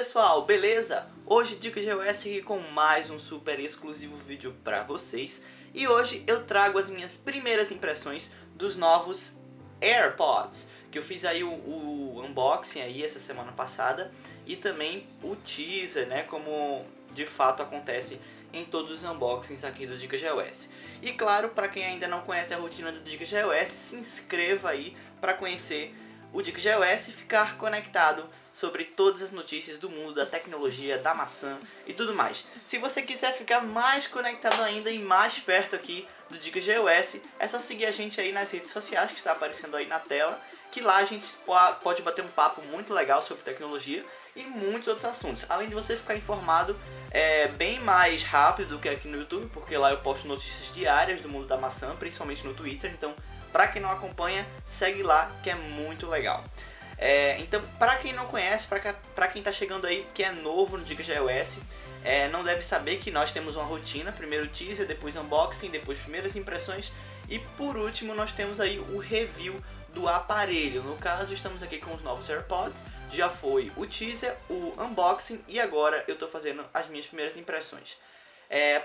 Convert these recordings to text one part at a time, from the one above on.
pessoal, beleza? Hoje Dicas de iOS aqui com mais um super exclusivo vídeo pra vocês. E hoje eu trago as minhas primeiras impressões dos novos AirPods, que eu fiz aí o unboxing aí essa semana passada, e também o teaser, né, como de fato acontece em todos os unboxings aqui do Dicas de iOS. E claro, para quem ainda não conhece a rotina do Dicas de iOS, se inscreva aí para conhecer o Dicas de iOS e ficar conectado sobre todas as notícias do mundo da tecnologia, da maçã e tudo mais. Se você quiser ficar mais conectado ainda e mais perto aqui do Dicas de iOS, é só seguir a gente aí nas redes sociais que está aparecendo aí na tela, que lá a gente pode bater um papo muito legal sobre tecnologia e muitos outros assuntos. Além de você ficar informado bem mais rápido do que aqui no YouTube, porque lá eu posto notícias diárias do mundo da maçã, principalmente no Twitter, então para quem não acompanha, segue lá que é muito legal. Então, para quem não conhece, para quem está chegando aí, que é novo no Dicas de iOS, não deve saber que nós temos uma rotina, primeiro teaser, depois unboxing, depois primeiras impressões e por último nós temos aí o review do aparelho. No caso, estamos aqui com os novos AirPods, já foi o teaser, o unboxing e agora eu estou fazendo as minhas primeiras impressões.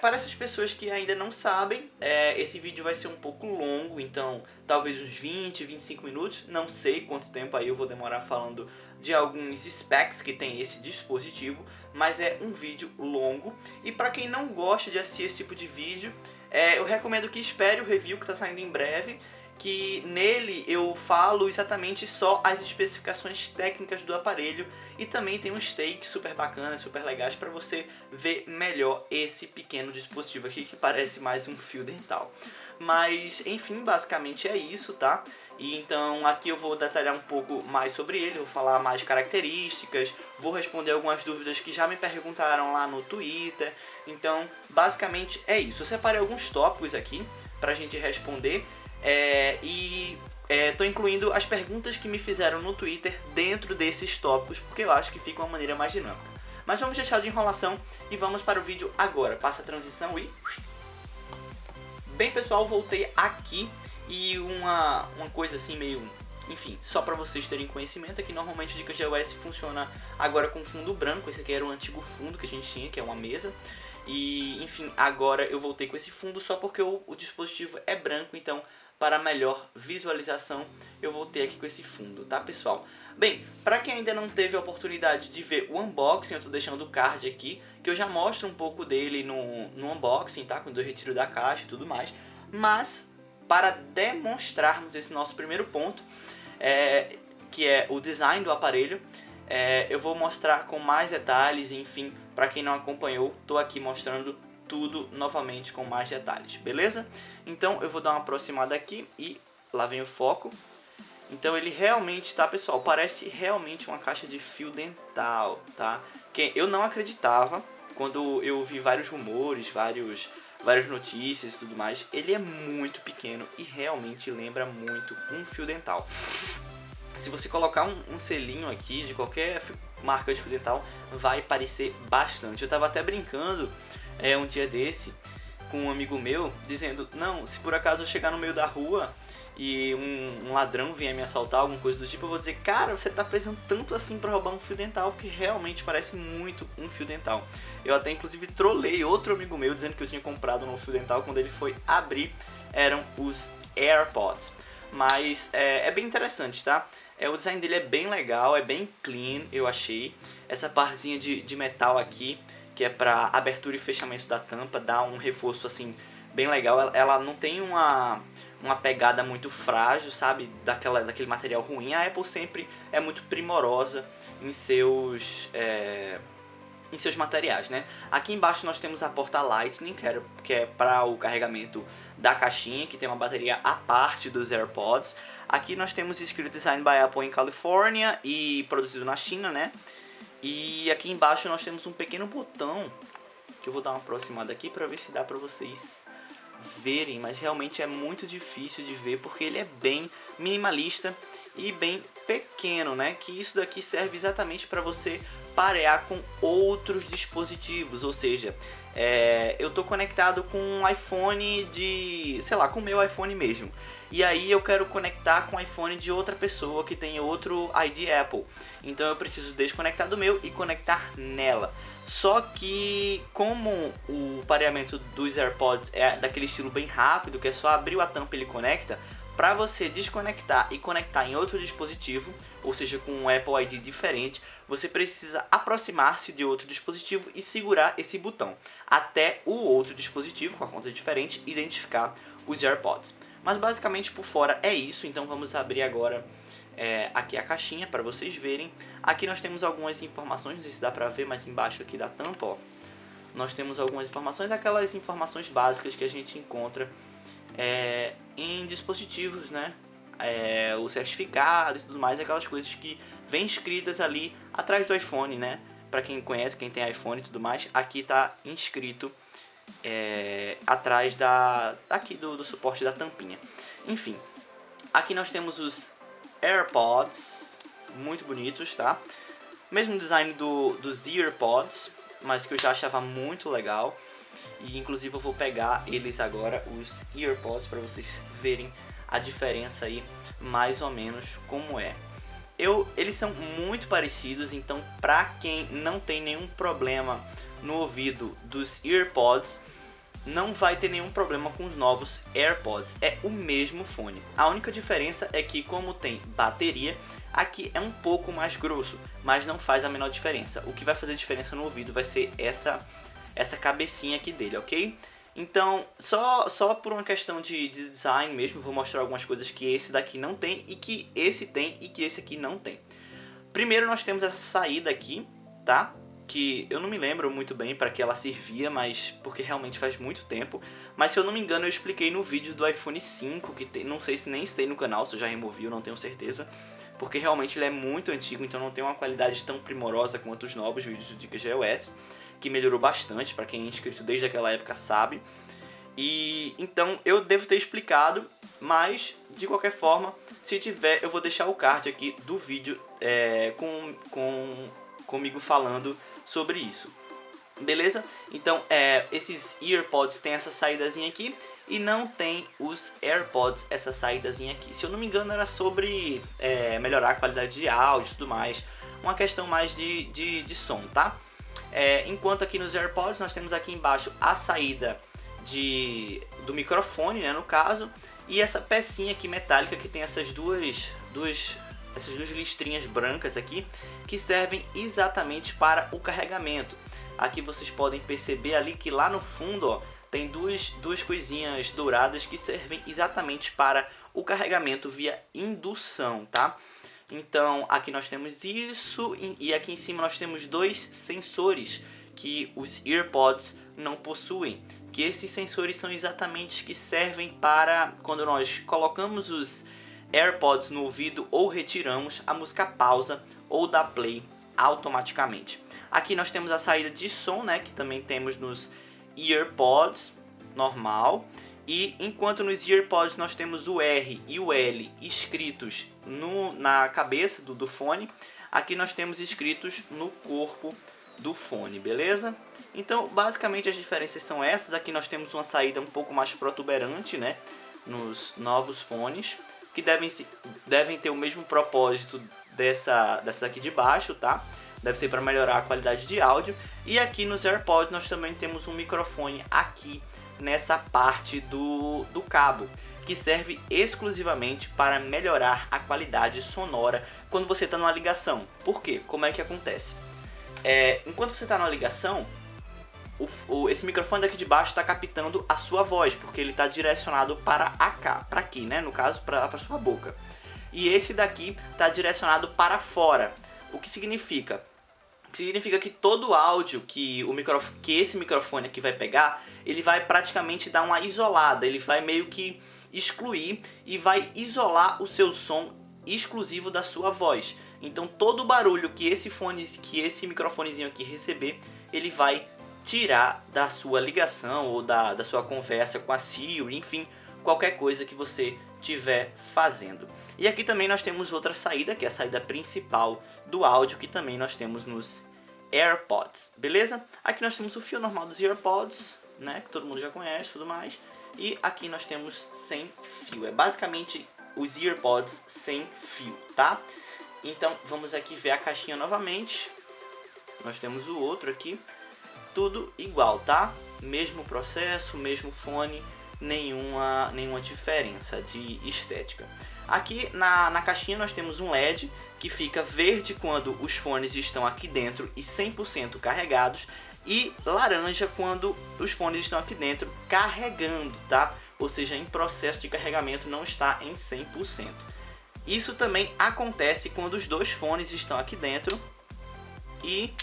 Para essas pessoas que ainda não sabem, esse vídeo vai ser um pouco longo, então talvez uns 20, 25 minutos, não sei quanto tempo aí eu vou demorar falando de alguns specs que tem esse dispositivo, mas é um vídeo longo. E para quem não gosta de assistir esse tipo de vídeo, eu recomendo que espere o review que está saindo em breve, que nele eu falo exatamente só as especificações técnicas do aparelho e também tem uns takes super bacanas, super legais para você ver melhor esse pequeno dispositivo aqui que parece mais um fio dental. Mas enfim, basicamente é isso, tá? E então aqui eu vou detalhar um pouco mais sobre ele, vou falar mais características, vou responder algumas dúvidas que já me perguntaram lá no Twitter. Então basicamente é isso, eu separei alguns tópicos aqui pra gente responder. Tô incluindo as perguntas que me fizeram no Twitter dentro desses tópicos, porque eu acho que fica uma maneira mais dinâmica. Mas vamos deixar de enrolação e vamos para o vídeo agora. Passa a transição e... Bem pessoal, voltei aqui e uma coisa assim meio... Enfim, só para vocês terem conhecimento, é que normalmente o Dicas de iOS funciona agora com fundo branco. Esse aqui era o antigo fundo que a gente tinha, que é uma mesa. E enfim, agora eu voltei com esse fundo só porque o dispositivo é branco, então para melhor visualização eu voltei aqui com esse fundo, tá pessoal? Bem, para quem ainda não teve a oportunidade de ver o unboxing, eu tô deixando o card aqui, que eu já mostro um pouco dele no unboxing, tá? Quando eu retiro da caixa e tudo mais. Mas, para demonstrarmos esse nosso primeiro ponto, que é o design do aparelho, eu vou mostrar com mais detalhes, enfim, para quem não acompanhou, tô aqui mostrando tudo novamente com mais detalhes, beleza? Então eu vou dar uma aproximada aqui e lá vem o foco. Então ele realmente, tá pessoal, parece realmente uma caixa de fio dental, tá? Que eu não acreditava quando eu vi vários rumores, várias notícias e tudo mais. Ele é muito pequeno e realmente lembra muito um fio dental. Se você colocar um selinho aqui de qualquer marca de fio dental, vai parecer bastante. Eu tava até brincando um dia desse com um amigo meu, dizendo, não, se por acaso eu chegar no meio da rua e um ladrão vier me assaltar, alguma coisa do tipo, eu vou dizer, cara, você tá precisando tanto assim pra roubar um fio dental, porque realmente parece muito um fio dental. Eu até inclusive trolei outro amigo meu dizendo que eu tinha comprado um fio dental, quando ele foi abrir, eram os AirPods. Mas é bem interessante, tá? O design dele é bem legal, é bem clean, eu achei. Essa partezinha de metal aqui, que é para abertura e fechamento da tampa, dá um reforço assim bem legal. Ela não tem uma pegada muito frágil, sabe? Daquele material ruim. A Apple sempre é muito primorosa em seus materiais, né? Aqui embaixo nós temos a porta Lightning, que é para o carregamento da caixinha, que tem uma bateria à parte dos AirPods. Aqui nós temos escrito Design by Apple em Califórnia e produzido na China, né? E aqui embaixo nós temos um pequeno botão, que eu vou dar uma aproximada aqui para ver se dá para vocês verem, mas realmente é muito difícil de ver porque ele é bem minimalista e bem pequeno, né? Que isso daqui serve exatamente para você parear com outros dispositivos, ou seja, eu tô conectado com um iPhone de, sei lá, com o meu iPhone mesmo. E aí eu quero conectar com o iPhone de outra pessoa que tem outro ID Apple. Então eu preciso desconectar do meu e conectar nela. Só que como o pareamento dos AirPods é daquele estilo bem rápido, que é só abrir a tampa e ele conecta, para você desconectar e conectar em outro dispositivo, ou seja, com um Apple ID diferente, você precisa aproximar-se de outro dispositivo e segurar esse botão até o outro dispositivo com a conta diferente identificar os AirPods. Mas basicamente por fora é isso, então vamos abrir agora aqui a caixinha para vocês verem. Aqui nós temos algumas informações, não sei se dá para ver mais embaixo aqui da tampa, ó. Nós temos algumas informações, aquelas informações básicas que a gente encontra em dispositivos, né? O certificado e tudo mais, aquelas coisas que vêm escritas ali atrás do iPhone, né? Para quem conhece, quem tem iPhone e tudo mais, aqui está inscrito atrás aqui do suporte da tampinha. Enfim, aqui nós temos os AirPods, muito bonitos, tá? Mesmo design dos EarPods, mas que eu já achava muito legal. E inclusive eu vou pegar eles agora, os EarPods, para vocês verem a diferença aí, mais ou menos como é. Eles são muito parecidos, então para quem não tem nenhum problema no ouvido dos EarPods, não vai ter nenhum problema com os novos AirPods. É o mesmo fone. A única diferença é que, como tem bateria, aqui é um pouco mais grosso, mas não faz a menor diferença. O que vai fazer diferença no ouvido vai ser essa cabecinha aqui dele, ok? Então, só por uma questão de design mesmo, vou mostrar algumas coisas que esse daqui não tem e que esse tem e que esse aqui não tem. Primeiro nós temos essa saída aqui, tá? Que eu não me lembro muito bem para que ela servia, mas porque realmente faz muito tempo. Mas se eu não me engano eu expliquei no vídeo do iPhone 5, que tem, não sei se nem tem no canal, se eu já removi, eu não tenho certeza. Porque realmente ele é muito antigo, então não tem uma qualidade tão primorosa quanto os novos vídeos do Dicas de iOS, que melhorou bastante, para quem é inscrito desde aquela época sabe. E então eu devo ter explicado, mas de qualquer forma, se tiver eu vou deixar o card aqui do vídeo comigo falando sobre isso. Beleza? Então esses EarPods tem essa saídazinha aqui e não tem os AirPods essa saídazinha aqui. Se eu não me engano era sobre melhorar a qualidade de áudio e tudo mais, uma questão mais de som, tá? Enquanto aqui nos AirPods nós temos aqui embaixo a saída do microfone, né, no caso, e essa pecinha aqui metálica que tem essas duas listrinhas brancas aqui que servem exatamente para o carregamento. Aqui vocês podem perceber ali que lá no fundo, ó, tem duas coisinhas douradas que servem exatamente para o carregamento via indução, tá? Então aqui nós temos isso e aqui em cima nós temos dois sensores que os EarPods não possuem, que esses sensores são exatamente os que servem para quando nós colocamos os AirPods no ouvido ou retiramos, a música pausa ou dá play automaticamente. Aqui nós temos a saída de som, né, que também temos nos EarPods normal. E enquanto nos EarPods nós temos o R e o L escritos na cabeça do fone, aqui nós temos escritos no corpo do fone, beleza? Então basicamente as diferenças são essas. Aqui nós temos uma saída um pouco mais protuberante, né, nos novos fones, que devem ter o mesmo propósito dessa daqui de baixo, tá? Deve ser para melhorar a qualidade de áudio. E aqui nos AirPods nós também temos um microfone aqui nessa parte do cabo, que serve exclusivamente para melhorar a qualidade sonora quando você está numa ligação. Por quê? Como é que acontece? Enquanto você está numa ligação, esse microfone daqui de baixo está captando a sua voz, porque ele está direcionado para aqui, né? No caso, para sua boca. E esse daqui está direcionado para fora. O que significa? Significa que todo o áudio que esse microfone aqui vai pegar, ele vai praticamente dar uma isolada, ele vai meio que excluir e vai isolar o seu som exclusivo da sua voz. Então todo o barulho que esse microfonezinho aqui receber, ele vai tirar da sua ligação ou da sua conversa com a Siri, enfim, qualquer coisa que você estiver fazendo. E aqui também nós temos outra saída, que é a saída principal do áudio, que também nós temos nos AirPods, beleza? Aqui nós temos o fio normal dos AirPods, né, que todo mundo já conhece e tudo mais. E aqui nós temos sem fio, é basicamente os AirPods sem fio, tá? Então vamos aqui ver a caixinha novamente. Nós temos o outro aqui, tudo igual, tá? Mesmo processo, mesmo fone, nenhuma diferença de estética. Aqui na caixinha nós temos um LED que fica verde quando os fones estão aqui dentro e 100% carregados, e laranja quando os fones estão aqui dentro carregando, tá? Ou seja, em processo de carregamento, não está em 100%. Isso também acontece quando os dois fones estão aqui dentro e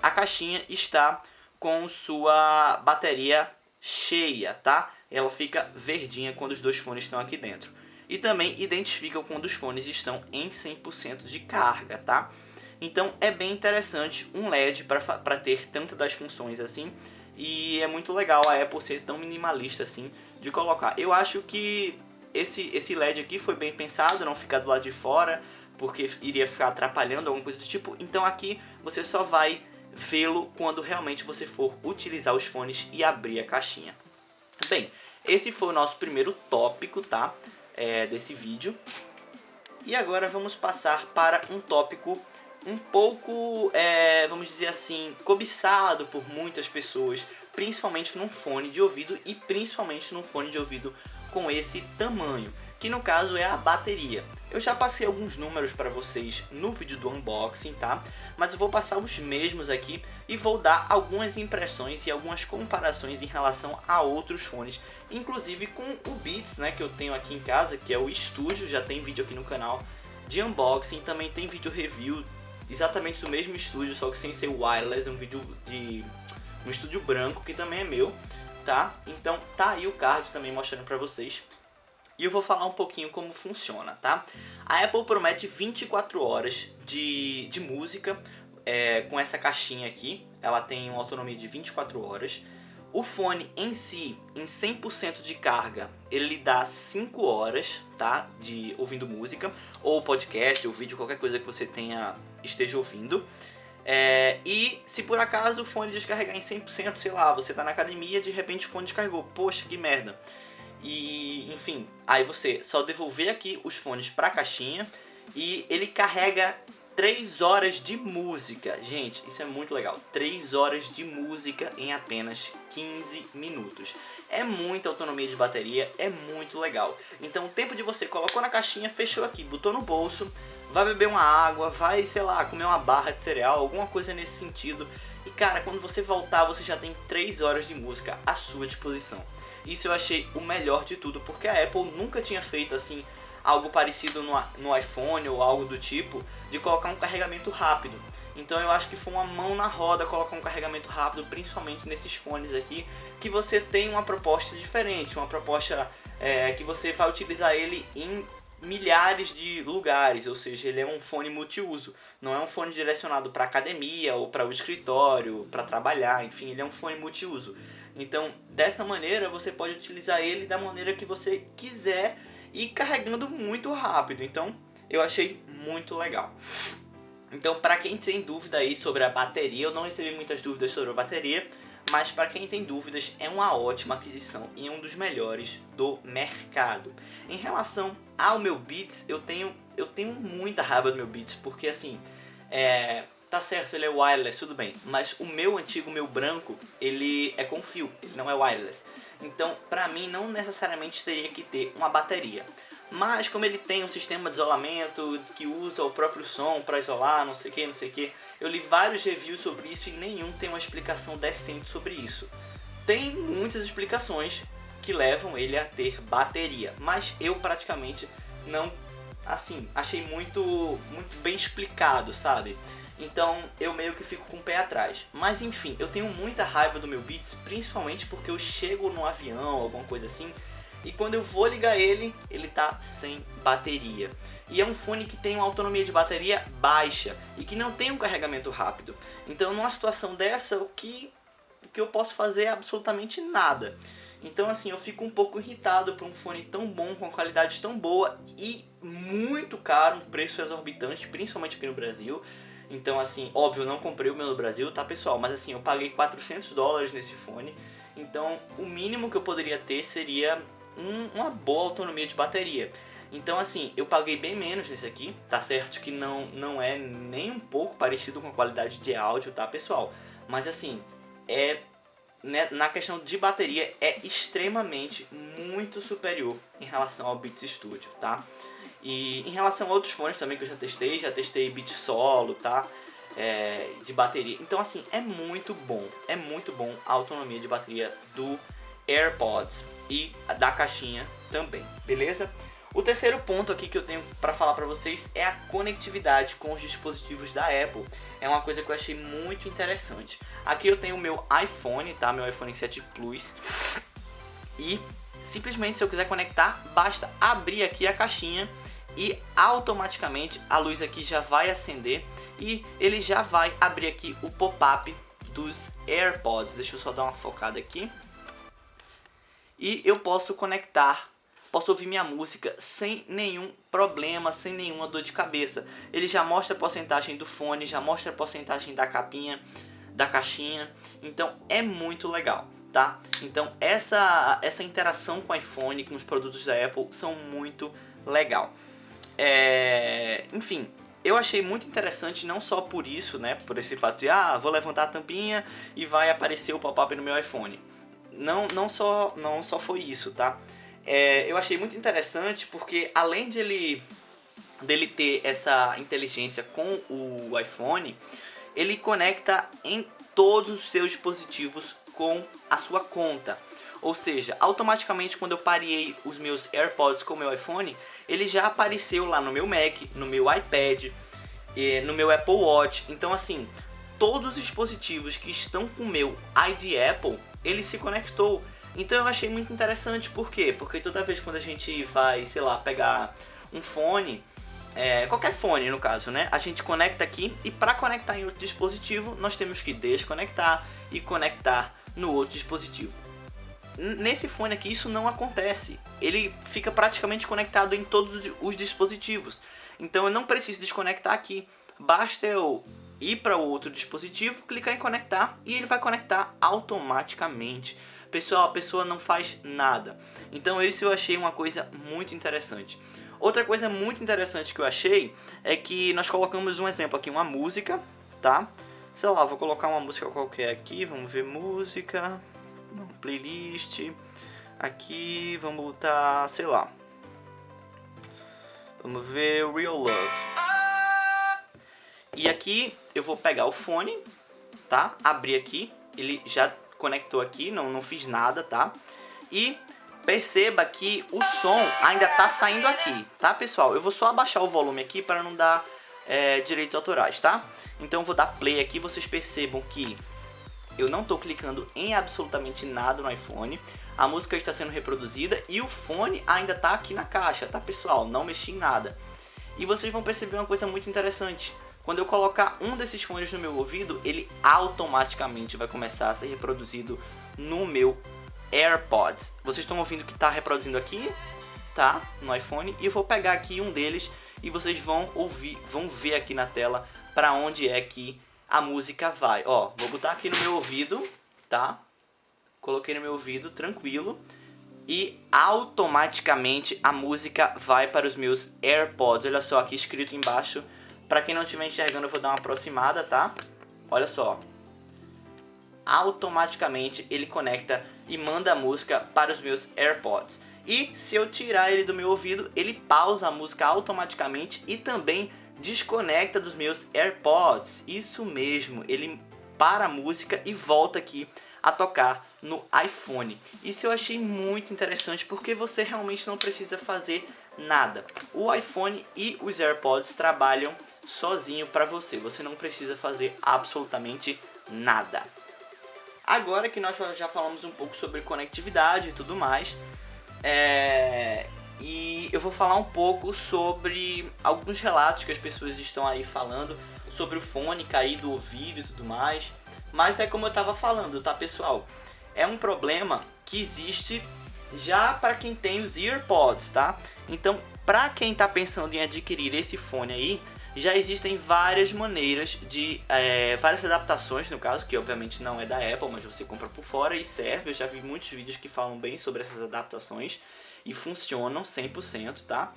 a caixinha está com sua bateria cheia, tá? Ela fica verdinha quando os dois fones estão aqui dentro. E também identifica quando os fones estão em 100% de carga, tá? Então é bem interessante um LED para ter tantas das funções assim. E é muito legal a Apple ser tão minimalista assim de colocar. Eu acho que esse LED aqui foi bem pensado, não ficar do lado de fora, porque iria ficar atrapalhando alguma coisa do tipo. Então aqui você só vai vê-lo quando realmente você for utilizar os fones e abrir a caixinha. Bem, esse foi o nosso primeiro tópico, tá? Desse vídeo. E agora vamos passar para um tópico um pouco, vamos dizer assim, cobiçado por muitas pessoas, principalmente num fone de ouvido e principalmente num fone de ouvido com esse tamanho, que no caso é a bateria. Eu já passei alguns números para vocês no vídeo do unboxing, tá? Mas eu vou passar os mesmos aqui e vou dar algumas impressões e algumas comparações em relação a outros fones, inclusive com o Beats, né, que eu tenho aqui em casa, que é o Studio. Já tem vídeo aqui no canal de unboxing, também tem vídeo review exatamente do mesmo estúdio, só que sem ser wireless, um vídeo de um estúdio branco que também é meu, tá? Então tá aí o card também mostrando pra vocês. E eu vou falar um pouquinho como funciona, tá? A Apple promete 24 horas de música com essa caixinha aqui. Ela tem uma autonomia de 24 horas. O fone em si, em 100% de carga, ele dá 5 horas, tá? De ouvindo música, ou podcast, ou vídeo, qualquer coisa que você esteja ouvindo. E se por acaso o fone descarregar em 100%, sei lá, você tá na academia, de repente o fone descarregou, poxa, que merda. E, enfim, aí você só devolver aqui os fones pra caixinha e ele carrega 3 horas de música. Gente, isso é muito legal. 3 horas de música em apenas 15 minutos. É muita autonomia de bateria, é muito legal. Então o tempo de você colocou na caixinha, fechou aqui, botou no bolso, vai beber uma água, vai, sei lá, comer uma barra de cereal, alguma coisa nesse sentido. E cara, quando você voltar, você já tem 3 horas de música à sua disposição. Isso eu achei o melhor de tudo, porque a Apple nunca tinha feito assim algo parecido no iPhone ou algo do tipo, de colocar um carregamento rápido. Então eu acho que foi uma mão na roda colocar um carregamento rápido, principalmente nesses fones aqui, que você tem uma proposta diferente, uma proposta que você vai utilizar ele em milhares de lugares, ou seja, ele é um fone multiuso, não é um fone direcionado para academia ou para o escritório, para trabalhar, enfim, ele é um fone multiuso. Então, dessa maneira, você pode utilizar ele da maneira que você quiser e carregando muito rápido. Então, eu achei muito legal. Então, para quem tem dúvida aí sobre a bateria, eu não recebi muitas dúvidas sobre a bateria, mas para quem tem dúvidas, é uma ótima aquisição e um dos melhores do mercado. Em relação ao meu Beats, eu tenho muita raiva do meu Beats, porque assim, tá certo, ele é wireless, tudo bem, mas o meu antigo, meu branco, ele é com fio, ele não é wireless. Então, pra mim, não necessariamente teria que ter uma bateria. Mas como ele tem um sistema de isolamento que usa o próprio som para isolar, não sei o que, eu li vários reviews sobre isso e nenhum tem uma explicação decente sobre isso. Tem muitas explicações que levam ele a ter bateria, mas eu praticamente não, assim, achei muito bem explicado, sabe? Então eu meio que fico com o pé atrás. Mas enfim, eu tenho muita raiva do meu Beats, principalmente porque eu chego no avião, alguma coisa assim, e quando eu vou ligar ele, ele tá sem bateria. E é um fone que tem uma autonomia de bateria baixa e que não tem um carregamento rápido. Então numa situação dessa, o que eu posso fazer é absolutamente nada. Então assim, eu fico um pouco irritado por um fone tão bom, com uma qualidade tão boa e muito caro, um preço exorbitante, principalmente aqui no Brasil. Então assim, óbvio, eu não comprei o meu no Brasil, tá pessoal? Mas assim, eu paguei $400 nesse fone. Então o mínimo que eu poderia ter seria uma boa autonomia de bateria. Então assim, eu paguei bem menos nesse aqui, tá certo que não é nem um pouco parecido com a qualidade de áudio, tá pessoal? Mas assim, na questão de bateria é extremamente muito superior em relação ao Beats Studio, tá? E em relação a outros fones também que eu já testei Beats Solo, tá? De bateria. Então assim, é muito bom a autonomia de bateria do AirPods e da caixinha também, beleza? O terceiro ponto aqui que eu tenho para falar para vocês é a conectividade com os dispositivos da Apple. É uma coisa que eu achei muito interessante. Aqui eu tenho o meu iPhone, tá? Meu iPhone 7 Plus. E simplesmente, se eu quiser conectar, basta abrir aqui a caixinha e automaticamente a luz aqui já vai acender e ele já vai abrir aqui o pop-up dos AirPods. Deixa eu só dar uma focada aqui. E eu posso conectar, posso ouvir minha música sem nenhum problema, sem nenhuma dor de cabeça. Ele já mostra a porcentagem do fone, já mostra a porcentagem da capinha, da caixinha. Então é muito legal, tá? Então essa interação com o iPhone, com os produtos da Apple, são muito legal. Enfim, eu achei muito interessante não só por isso, né? Por esse fato de, vou levantar a tampinha e vai aparecer o pop-up no meu iPhone. Não só foi isso, tá? Eu achei muito interessante porque além dele ter essa inteligência com o iPhone, ele conecta em todos os seus dispositivos com a sua conta. Ou seja, automaticamente quando eu pareei os meus AirPods com o meu iPhone, ele já apareceu lá no meu Mac, no meu iPad, no meu Apple Watch. Então assim, todos os dispositivos que estão com o meu ID Apple, ele se conectou. Então eu achei muito interessante, por quê? Porque toda vez quando a gente vai, sei lá, pegar um fone, qualquer fone no caso, né? A gente conecta aqui e para conectar em outro dispositivo, nós temos que desconectar e conectar no outro dispositivo. Nesse fone aqui isso não acontece, ele fica praticamente conectado em todos os dispositivos. Então eu não preciso desconectar aqui, basta eu ir para o outro dispositivo, clicar em conectar e ele vai conectar automaticamente. Pessoal, a pessoa não faz nada. Então isso eu achei uma coisa muito interessante. Outra coisa muito interessante que eu achei é que nós colocamos um exemplo aqui, uma música, tá? Sei lá, vou colocar uma música qualquer aqui, vamos ver música, playlist, aqui vamos botar, sei lá, vamos ver Real Love. E aqui eu vou pegar o fone, tá? Abrir aqui, ele já conectou aqui, não fiz nada, tá? E perceba que o som ainda tá saindo aqui, tá pessoal? Eu vou só abaixar o volume aqui para não dar direitos autorais, tá? Então eu vou dar play aqui, vocês percebam que eu não tô clicando em absolutamente nada no iPhone. A música está sendo reproduzida e o fone ainda tá aqui na caixa, tá pessoal? Não mexi em nada. E vocês vão perceber uma coisa muito interessante. Quando eu colocar um desses fones no meu ouvido, ele automaticamente vai começar a ser reproduzido no meu AirPods. Vocês estão ouvindo que está reproduzindo aqui, tá? No iPhone. E eu vou pegar aqui um deles e vocês vão ver aqui na tela para onde é que a música vai. Ó, vou botar aqui no meu ouvido, tá? Coloquei no meu ouvido, tranquilo. E automaticamente a música vai para os meus AirPods. Olha só aqui escrito embaixo. Para quem não estiver enxergando, eu vou dar uma aproximada, tá? Olha só. Automaticamente ele conecta e manda a música para os meus AirPods. E se eu tirar ele do meu ouvido, ele pausa a música automaticamente e também desconecta dos meus AirPods. Isso mesmo, ele para a música e volta aqui a tocar no iPhone. Isso eu achei muito interessante porque você realmente não precisa fazer nada. O iPhone e os AirPods trabalham sozinho para você. Você não precisa fazer absolutamente nada. Agora que nós já falamos um pouco sobre conectividade e tudo mais, e eu vou falar um pouco sobre alguns relatos que as pessoas estão aí falando sobre o fone cair do ouvido e tudo mais. Mas é como eu estava falando, tá pessoal? É um problema que existe já para quem tem os EarPods, tá? Então, para quem está pensando em adquirir esse fone aí, já existem várias maneiras de várias adaptações, no caso, que obviamente não é da Apple, mas você compra por fora e serve. Eu já vi muitos vídeos que falam bem sobre essas adaptações e funcionam 100%, tá?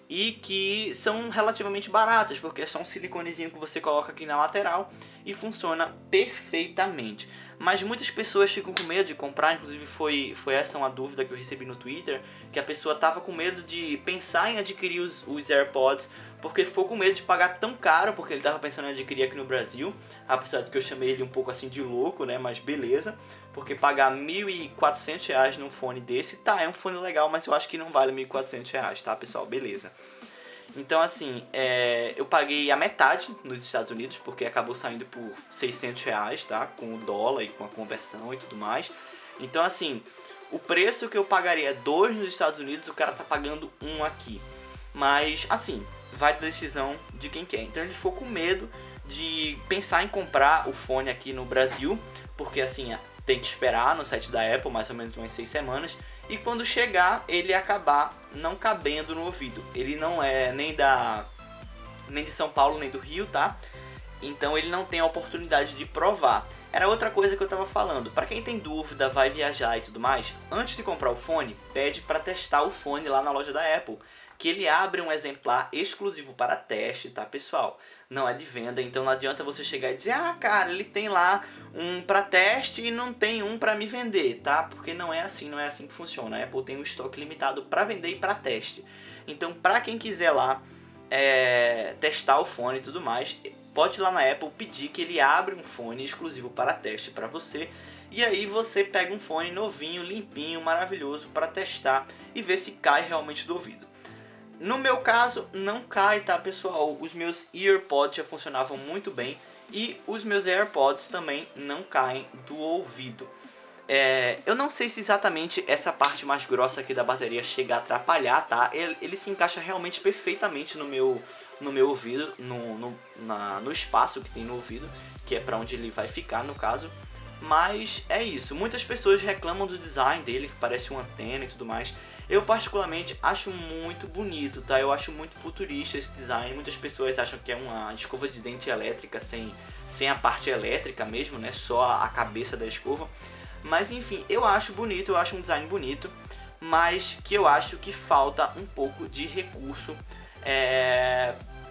E que são relativamente baratas, porque é só um siliconezinho que você coloca aqui na lateral e funciona perfeitamente. Mas muitas pessoas ficam com medo de comprar, inclusive foi essa uma dúvida que eu recebi no Twitter, que a pessoa tava com medo de pensar em adquirir os AirPods, porque ficou com medo de pagar tão caro, porque ele tava pensando em adquirir aqui no Brasil, apesar de que eu chamei ele um pouco assim de louco, né, mas beleza, porque pagar R$ 1.400 num fone desse, tá, é um fone legal, mas eu acho que não vale R$ 1.400, tá, pessoal, beleza. Então, assim, eu paguei a metade nos Estados Unidos, porque acabou saindo por R$ 600, tá? Com o dólar e com a conversão e tudo mais. Então, assim, o preço que eu pagaria 2 nos Estados Unidos, o cara tá pagando 1 aqui. Mas, assim, vai da decisão de quem quer. Então, ele ficou com medo de pensar em comprar o fone aqui no Brasil, porque, assim, tem que esperar no site da Apple mais ou menos umas 6 semanas. E quando chegar, ele acabar não cabendo no ouvido. Ele não é nem de São Paulo, nem do Rio, tá? Então ele não tem a oportunidade de provar. Era outra coisa que eu tava falando. Para quem tem dúvida, vai viajar e tudo mais, antes de comprar o fone, pede para testar o fone lá na loja da Apple, que ele abre um exemplar exclusivo para teste, tá, pessoal? Não é de venda, então não adianta você chegar e dizer: ah, cara, ele tem lá um para teste e não tem um para me vender, tá? Porque não é assim que funciona. A Apple tem um estoque limitado para vender e para teste. Então, para quem quiser lá testar o fone e tudo mais, pode ir lá na Apple pedir que ele abra um fone exclusivo para teste para você. E aí você pega um fone novinho, limpinho, maravilhoso para testar e ver se cai realmente do ouvido. No meu caso, não cai, tá, pessoal? Os meus EarPods já funcionavam muito bem e os meus AirPods também não caem do ouvido. Eu não sei se exatamente essa parte mais grossa aqui da bateria chega a atrapalhar, tá? Ele se encaixa realmente perfeitamente no meu ouvido, no espaço que tem no ouvido, que é para onde ele vai ficar no caso. Mas é isso, muitas pessoas reclamam do design dele, que parece uma antena e tudo mais. Eu particularmente acho muito bonito, tá? Eu acho muito futurista esse design. Muitas pessoas acham que é uma escova de dente elétrica sem a parte elétrica mesmo, né? Só a cabeça da escova. Mas enfim, eu acho bonito, eu acho um design bonito, mas que eu acho que falta um pouco de recurso.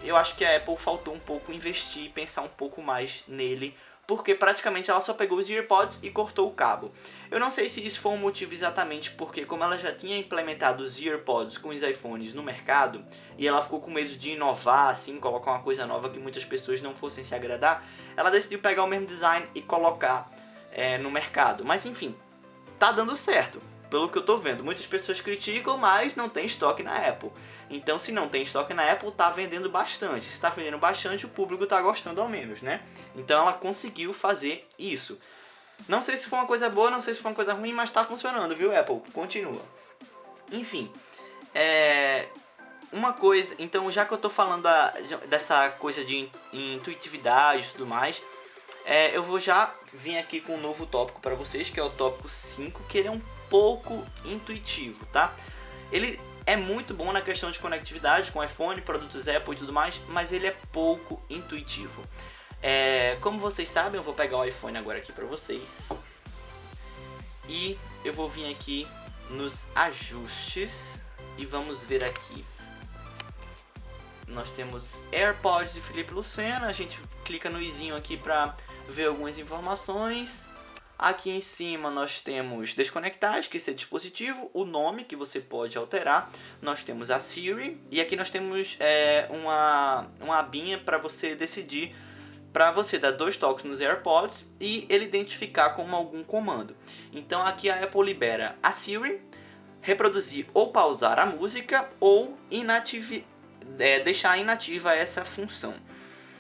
Eu acho que a Apple faltou um pouco investir, pensar um pouco mais nele, porque praticamente ela só pegou os AirPods e cortou o cabo. Eu não sei se isso foi um motivo exatamente porque, como ela já tinha implementado os AirPods com os iPhones no mercado, e ela ficou com medo de inovar, assim, colocar uma coisa nova que muitas pessoas não fossem se agradar, ela decidiu pegar o mesmo design e colocar no mercado. Mas enfim, tá dando certo, pelo que eu tô vendo. Muitas pessoas criticam, mas não tem estoque na Apple. Então, se não tem estoque na Apple, tá vendendo bastante. Se tá vendendo bastante, o público tá gostando ao menos, né? Então ela conseguiu fazer isso. Não sei se foi uma coisa boa, não sei se foi uma coisa ruim, mas tá funcionando, viu, Apple? Continua. Enfim, uma coisa... Então, já que eu tô falando dessa coisa de intuitividade e tudo mais, eu vou já vir aqui com um novo tópico para vocês, que é o tópico 5, que ele é um pouco intuitivo, tá? Ele é muito bom na questão de conectividade com iPhone, produtos Apple e tudo mais, mas ele é pouco intuitivo. Como vocês sabem, eu vou pegar o iPhone agora aqui para vocês. E eu vou vir aqui nos ajustes e vamos ver aqui. Nós temos AirPods de Felipe Lucena, a gente clica no izinho aqui para ver algumas informações. Aqui em cima nós temos desconectar, esquecer dispositivo, o nome que você pode alterar. Nós temos a Siri e aqui nós temos uma abinha para você decidir, para você dar 2 toques nos AirPods e ele identificar como algum comando. Então aqui a Apple libera a Siri, reproduzir ou pausar a música ou deixar inativa essa função.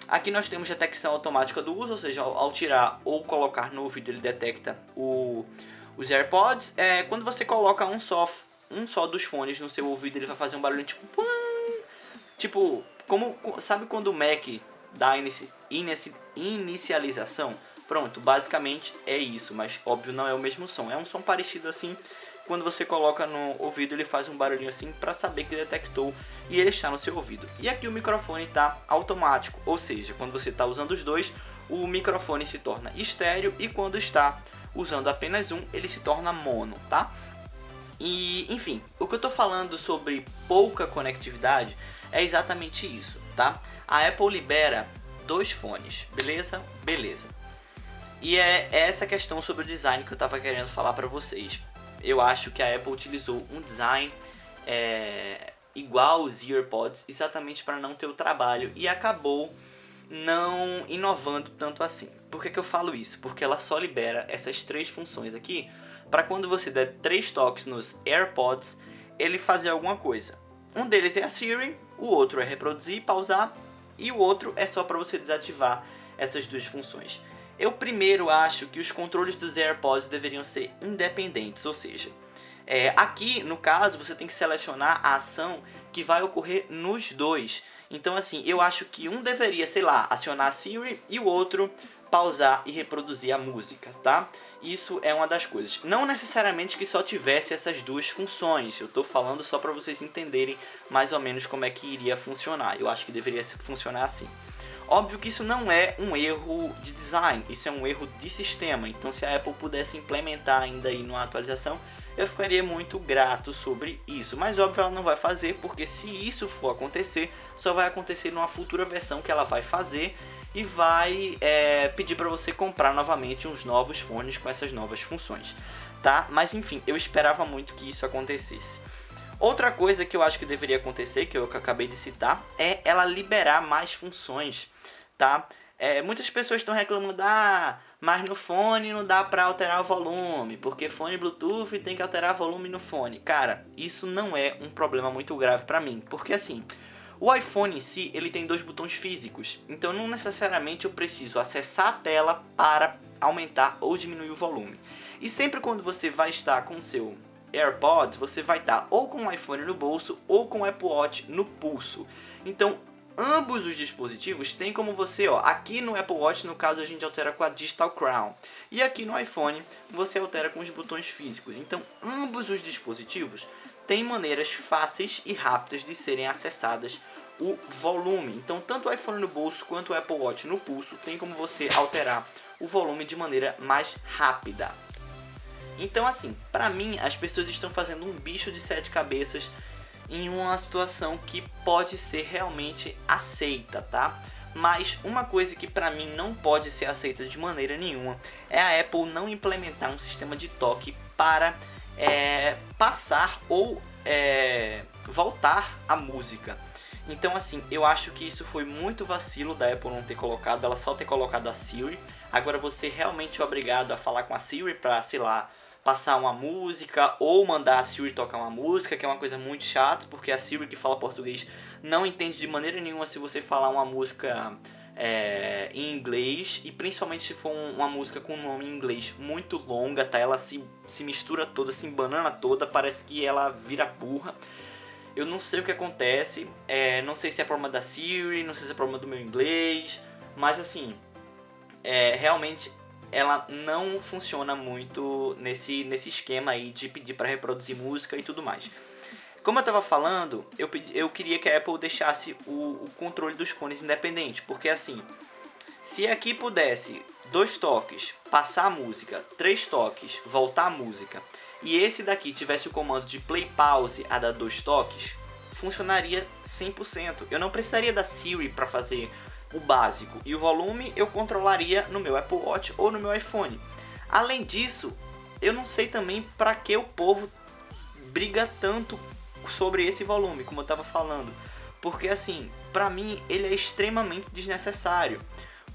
Aqui nós temos detecção automática do uso, ou seja, ao tirar ou colocar no ouvido ele detecta os AirPods. Quando você coloca um só dos fones no seu ouvido, ele vai fazer um barulho tipo... Tipo, sabe quando o Mac dá inicialização? Pronto, basicamente é isso, mas óbvio não é o mesmo som. É um som parecido assim, quando você coloca no ouvido ele faz um barulhinho assim para saber que detectou e ele está no seu ouvido. E aqui o microfone está automático, ou seja, quando você está usando os dois, o microfone se torna estéreo e quando está usando apenas um, ele se torna mono, tá? E, enfim, o que eu tô falando sobre pouca conectividade é exatamente isso, tá? A Apple libera 2 fones, beleza? Beleza. E é essa questão sobre o design que eu tava querendo falar pra vocês. Eu acho que a Apple utilizou um design igual aos EarPods exatamente para não ter o trabalho e acabou não inovando tanto assim. Por que eu falo isso? Porque ela só libera essas 3 funções aqui para quando você der 3 toques nos AirPods, ele fazer alguma coisa. Um deles é a Siri, o outro é reproduzir e pausar, e o outro é só para você desativar essas 2 funções. Eu primeiro acho que os controles dos AirPods deveriam ser independentes, ou seja, aqui no caso você tem que selecionar a ação que vai ocorrer nos dois. Então assim, eu acho que um deveria, sei lá, acionar a Siri e o outro pausar e reproduzir a música, tá? Isso é uma das coisas. Não necessariamente que só tivesse essas 2 funções, eu tô falando só para vocês entenderem mais ou menos como é que iria funcionar. Eu acho que deveria funcionar assim. Óbvio que isso não é um erro de design, isso é um erro de sistema. Então se a Apple pudesse implementar ainda aí numa atualização, eu ficaria muito grato sobre isso. Mas óbvio ela não vai fazer, porque se isso for acontecer, só vai acontecer numa futura versão que ela vai fazer e vai pedir para você comprar novamente uns novos fones com essas novas funções, tá? Mas enfim, eu esperava muito que isso acontecesse. Outra coisa que eu acho que deveria acontecer, que eu acabei de citar, é ela liberar mais funções, tá? Muitas pessoas estão reclamando, mas no fone não dá para alterar o volume, porque fone Bluetooth tem que alterar o volume no fone. Cara, isso não é um problema muito grave para mim, porque assim, o iPhone em si, ele tem 2 botões físicos, então não necessariamente eu preciso acessar a tela para aumentar ou diminuir o volume. E sempre quando você vai estar com o seu AirPods, você vai estar ou com o iPhone no bolso ou com o Apple Watch no pulso. Então, ambos os dispositivos tem como você, aqui no Apple Watch, no caso, a gente altera com a Digital Crown. E aqui no iPhone, você altera com os botões físicos. Então, ambos os dispositivos têm maneiras fáceis e rápidas de serem acessadas o volume. Então, tanto o iPhone no bolso quanto o Apple Watch no pulso tem como você alterar o volume de maneira mais rápida. Então assim, pra mim as pessoas estão fazendo um bicho de 7 cabeças em uma situação que pode ser realmente aceita, tá? Mas uma coisa que pra mim não pode ser aceita de maneira nenhuma é a Apple não implementar um sistema de toque para passar ou voltar a música. Então assim, eu acho que isso foi muito vacilo da Apple não ter colocado, ela só ter colocado a Siri. Agora você realmente é obrigado a falar com a Siri para, sei lá, passar uma música ou mandar a Siri tocar uma música, que é uma coisa muito chata, porque a Siri que fala português não entende de maneira nenhuma se você falar uma música em inglês, e principalmente se for uma música com um nome em inglês muito longa, tá? Ela se mistura toda, se embanana toda, parece que ela vira burra. Eu não sei o que acontece, não sei se é problema da Siri, não sei se é problema do meu inglês, mas assim, realmente ela não funciona muito nesse esquema aí de pedir para reproduzir música e tudo mais. Como eu estava falando, eu queria que a Apple deixasse o controle dos fones independente, porque assim, se aqui pudesse 2 toques, passar a música, 3 toques, voltar a música, e esse daqui tivesse o comando de play pause a dar 2 toques, funcionaria 100%. Eu não precisaria da Siri para fazer o básico, e o volume eu controlaria no meu Apple Watch ou no meu iPhone. Além disso, eu não sei também para que o povo briga tanto sobre esse volume, como eu estava falando, porque assim, para mim ele é extremamente desnecessário.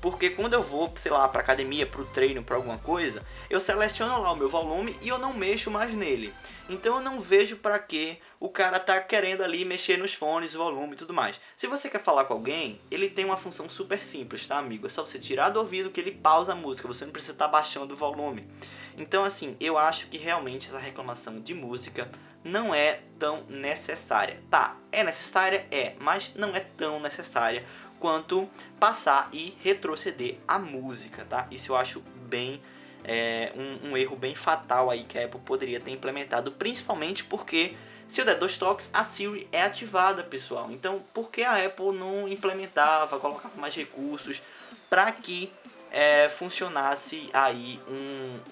Porque quando eu vou, sei lá, pra academia, pro treino, pra alguma coisa, eu seleciono lá o meu volume e eu não mexo mais nele. Então eu não vejo pra que o cara tá querendo ali mexer nos fones, o volume e tudo mais. Se você quer falar com alguém, ele tem uma função super simples, tá, amigo? É só você tirar do ouvido que ele pausa a música, você não precisa estar baixando o volume. Então assim, eu acho que realmente essa reclamação de música não é tão necessária. Tá, é necessária? É, mas não é tão necessária quanto passar e retroceder a música, tá? Isso eu acho bem um erro bem fatal aí que a Apple poderia ter implementado, principalmente porque se eu der 2 toques, a Siri é ativada, pessoal. Então, por que a Apple não implementava, colocava mais recursos para que funcionasse aí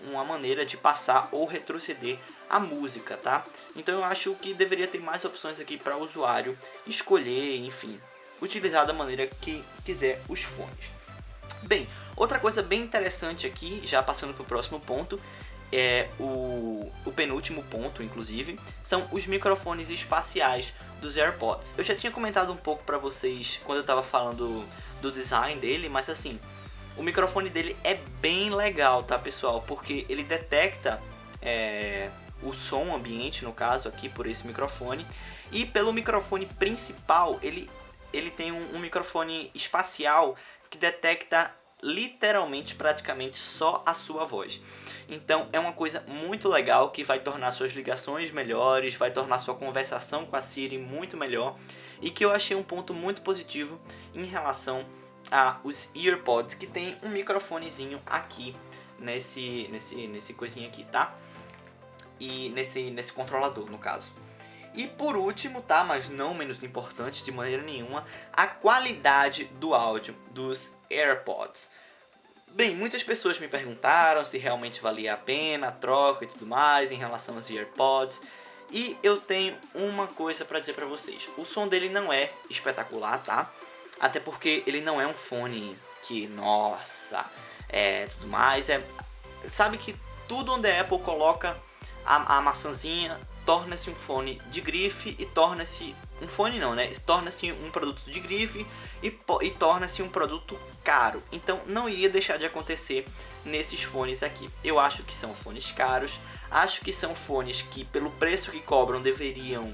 uma maneira de passar ou retroceder a música, tá? Então eu acho que deveria ter mais opções aqui para o usuário escolher, enfim, utilizar da maneira que quiser os fones. Bem, outra coisa bem interessante aqui, já passando para o próximo ponto, o penúltimo ponto, inclusive, são os microfones espaciais dos AirPods. Eu já tinha comentado um pouco para vocês quando eu estava falando do design dele, mas assim, o microfone dele é bem legal, tá, pessoal? Porque ele detecta o som ambiente, no caso aqui por esse microfone, e pelo microfone principal ele tem um microfone espacial que detecta literalmente, praticamente só a sua voz. Então é uma coisa muito legal que vai tornar suas ligações melhores, vai tornar sua conversação com a Siri muito melhor, e que eu achei um ponto muito positivo em relação aos AirPods, que tem um microfonezinho aqui nesse coisinha aqui, tá? E nesse controlador, no caso. E por último, tá, mas não menos importante de maneira nenhuma, a qualidade do áudio dos AirPods. Bem, muitas pessoas me perguntaram se realmente valia a pena a troca e tudo mais em relação aos AirPods. E eu tenho uma coisa para dizer para vocês. O som dele não é espetacular, tá? Até porque ele não é um fone que, nossa, tudo mais. Sabe que tudo onde a Apple coloca a maçãzinha torna-se um fone de grife e torna-se um fone não, né? Torna-se um produto de grife e torna-se um produto caro. Então não iria deixar de acontecer nesses fones aqui. Eu acho que são fones caros, acho que são fones que pelo preço que cobram deveriam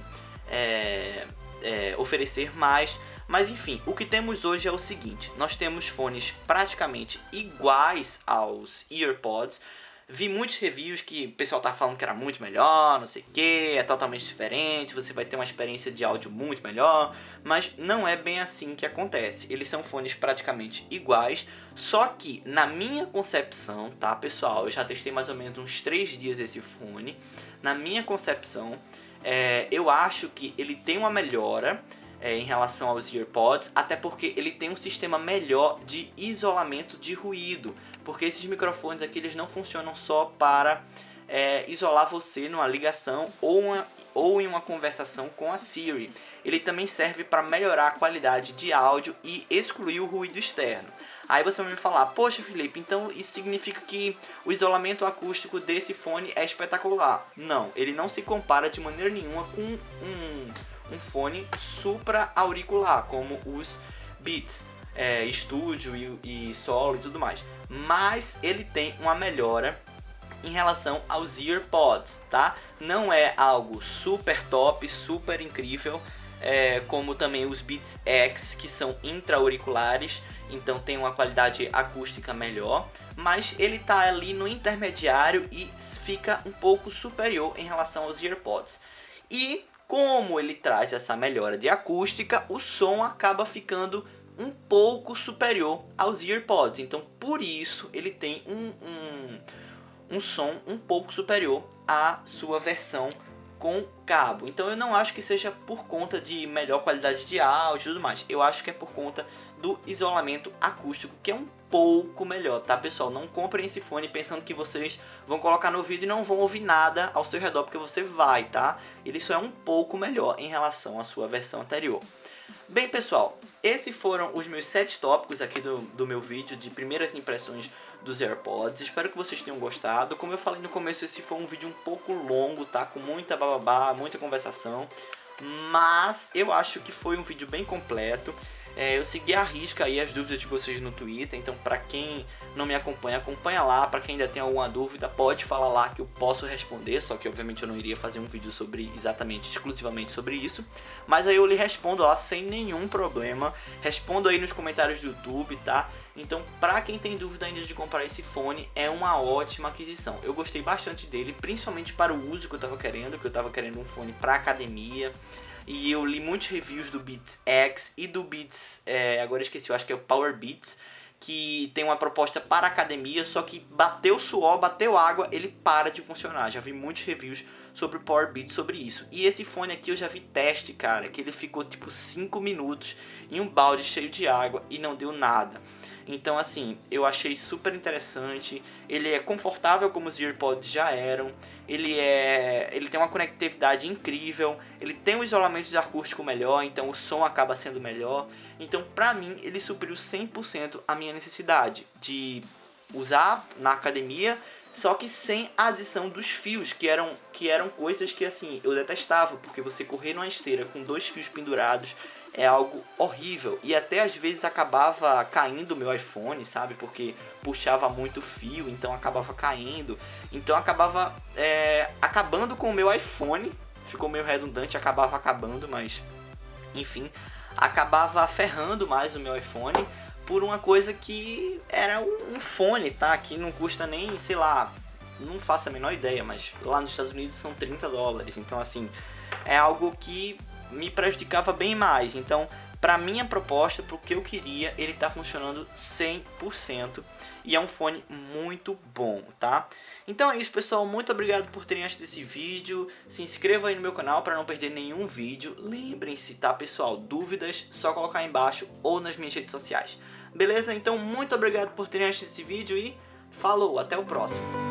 oferecer mais. Mas enfim, o que temos hoje é o seguinte: nós temos fones praticamente iguais aos AirPods. Vi muitos reviews que o pessoal tá falando que era muito melhor, não sei o que, é totalmente diferente, você vai ter uma experiência de áudio muito melhor, mas não é bem assim que acontece. Eles são fones praticamente iguais, só que na minha concepção, tá, pessoal, eu já testei mais ou menos uns 3 dias esse fone. Na minha concepção, eu acho que ele tem uma melhora em relação aos AirPods, até porque ele tem um sistema melhor de isolamento de ruído, porque esses microfones aqui eles não funcionam só para isolar você numa ligação ou em uma conversação com a Siri. Ele também serve para melhorar a qualidade de áudio e excluir o ruído externo. Aí você vai me falar: poxa, Felipe, então isso significa que o isolamento acústico desse fone é espetacular? Não, ele não se compara de maneira nenhuma com um fone supra-auricular, como os Beats Studio e Solo e tudo mais. Mas ele tem uma melhora em relação aos AirPods, tá? Não é algo super top, super incrível, como também os Beats X, que são intra-auriculares, então tem uma qualidade acústica melhor, mas ele tá ali no intermediário e fica um pouco superior em relação aos AirPods. E como ele traz essa melhora de acústica, o som acaba ficando um pouco superior aos AirPods. Então, por isso, ele tem um som um pouco superior à sua versão com cabo. Então, eu não acho que seja por conta de melhor qualidade de áudio e tudo mais. Eu acho que é por conta do isolamento acústico, que é um pouco melhor, tá, pessoal? Não comprem esse fone pensando que vocês vão colocar no ouvido e não vão ouvir nada ao seu redor, porque você vai, tá? Ele só é um pouco melhor em relação à sua versão anterior. Bem, pessoal, esses foram os meus 7 tópicos aqui do meu vídeo de primeiras impressões dos AirPods. Espero que vocês tenham gostado. Como eu falei no começo, esse foi um vídeo um pouco longo, tá? Com muita bababá, muita conversação. Mas eu acho que foi um vídeo bem completo. Eu segui à risca aí as dúvidas de vocês no Twitter, então para quem não me acompanha, acompanha lá. Para quem ainda tem alguma dúvida, pode falar lá que eu posso responder, só que obviamente eu não iria fazer um vídeo exclusivamente sobre isso, mas aí eu lhe respondo lá sem nenhum problema, respondo aí nos comentários do YouTube, tá? Então, para quem tem dúvida ainda de comprar esse fone, é uma ótima aquisição. Eu gostei bastante dele, principalmente para o uso que eu estava querendo um fone para academia, e eu li muitos reviews do Beats X e do Beats, agora eu esqueci, eu acho que é o Power Beats, que tem uma proposta para academia, só que bateu suor, bateu água, ele para de funcionar. Já vi muitos reviews sobre o Power Beats sobre isso. E esse fone aqui eu já vi teste, cara, que ele ficou tipo 5 minutos em um balde cheio de água e não deu nada. Então assim, eu achei super interessante, ele é confortável como os AirPods já eram, ele tem uma conectividade incrível, ele tem um isolamento de acústico melhor, então o som acaba sendo melhor. Então pra mim ele supriu 100% a minha necessidade de usar na academia, só que sem a adição dos fios, que eram coisas que assim eu detestava, porque você correr numa esteira com 2 fios pendurados é algo horrível, e até às vezes acabava caindo o meu iPhone, sabe, porque puxava muito fio, então acabava caindo, então acabava acabando com o meu iPhone, ficou meio redundante, acabava acabando, mas enfim, acabava ferrando mais o meu iPhone por uma coisa que era um fone, tá, que não custa nem, sei lá, não faço a menor ideia, mas lá nos Estados Unidos são $30, então assim, é algo que me prejudicava bem mais. Então, para minha proposta, para o que eu queria, ele está funcionando 100% e é um fone muito bom, tá? Então é isso, pessoal, muito obrigado por terem assistido esse vídeo, se inscreva aí no meu canal para não perder nenhum vídeo, lembrem-se, tá, pessoal, dúvidas, só colocar aí embaixo ou nas minhas redes sociais, beleza? Então muito obrigado por terem assistido esse vídeo e falou, até o próximo!